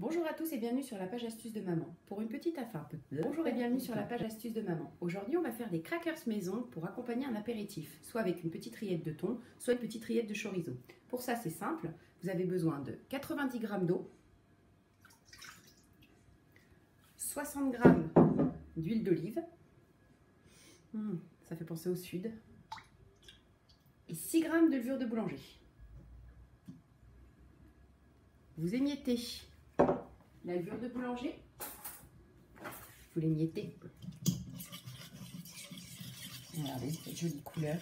Bonjour à tous et bienvenue sur la page astuce de maman. Pour une petite affaire. Bonjour et bienvenue sur la page astuce de maman. Aujourd'hui, on va faire des crackers maison pour accompagner un apéritif, soit avec une petite rillette de thon, soit une petite rillette de chorizo. Pour ça, c'est simple. Vous avez besoin de 90 g d'eau, 60 g d'huile d'olive, ça fait penser au sud, et 6 g de levure de boulanger. Vous émiettez la levure de boulanger, vous l'émiettez. Regardez cette jolie couleur.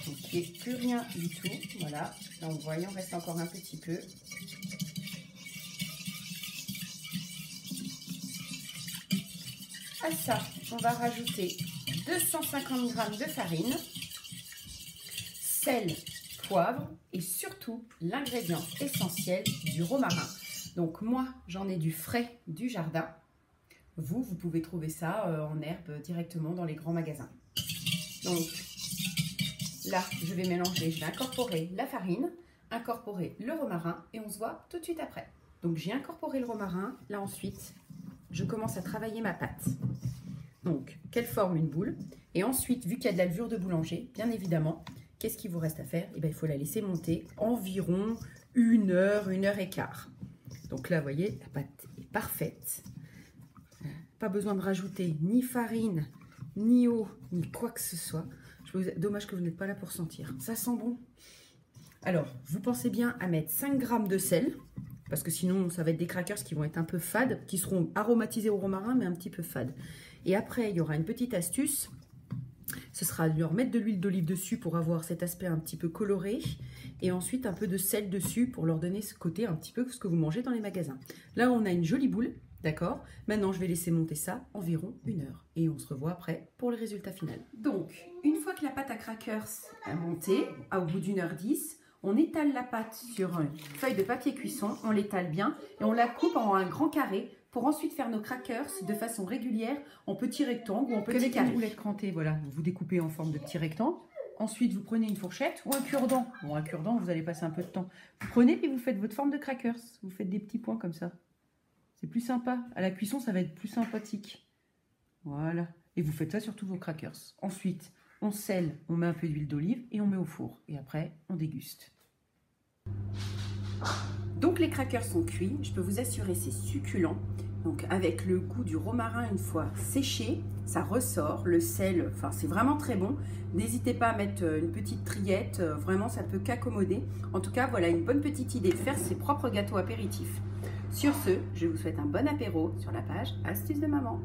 Donc il n'y a plus rien du tout. Voilà, là on voit, il en reste encore un petit peu. À ça, on va rajouter 250 g de farine, sel, poivre et surtout l'ingrédient essentiel du romarin. Donc moi, j'en ai du frais du jardin. Vous pouvez trouver ça en herbe directement dans les grands magasins. Donc là, je vais mélanger, je vais incorporer la farine, incorporer le romarin et on se voit tout de suite après. Donc j'ai incorporé le romarin. Là ensuite, je commence à travailler ma pâte. Donc, qu'elle forme une boule. Et ensuite, vu qu'il y a de la levure de boulanger, bien évidemment, qu'est-ce qu'il vous reste à faire? Il faut la laisser monter environ 1 heure, 1 heure et quart. Donc là, vous voyez, la pâte est parfaite. Pas besoin de rajouter ni farine, ni eau, ni quoi que ce soit. Dommage que vous n'êtes pas là pour sentir. Ça sent bon. Alors, vous pensez bien à mettre 5 g de sel. Parce que sinon, ça va être des crackers qui vont être un peu fades, qui seront aromatisés au romarin, mais un petit peu fades. Et après, il y aura une petite astuce. Ce sera de leur mettre de l'huile d'olive dessus pour avoir cet aspect un petit peu coloré. Et ensuite, un peu de sel dessus pour leur donner ce côté un petit peu ce que vous mangez dans les magasins. Là, on a une jolie boule, d'accord? Maintenant, je vais laisser monter ça environ 1 heure. Et on se revoit après pour le résultat final. Donc, une fois que la pâte à crackers a monté, au bout d'1 h 10, on étale la pâte sur une feuille de papier cuisson, on l'étale bien et on la coupe en un grand carré pour ensuite faire nos crackers de façon régulière en petits rectangles ou en petits carrés. Une boulette crantée, voilà, vous découpez en forme de petit rectangle. Ensuite, vous prenez une fourchette ou un cure-dent. Bon, un cure-dent, vous allez passer un peu de temps. Vous prenez et vous faites votre forme de crackers. Vous faites des petits points comme ça. C'est plus sympa. À la cuisson, ça va être plus sympathique. Voilà. Et vous faites ça sur tous vos crackers. Ensuite, on scelle, on met un peu d'huile d'olive et on met au four. Et après, on déguste. Donc les crackers sont cuits. Je peux vous assurer, c'est succulent. Donc avec le goût du romarin une fois séché, ça ressort. Le sel, enfin c'est vraiment très bon. N'hésitez pas à mettre une petite triette. Vraiment, ça peut qu'accommoder. En tout cas, voilà une bonne petite idée de faire ses propres gâteaux apéritifs. Sur ce, je vous souhaite un bon apéro sur la page Astuces de maman.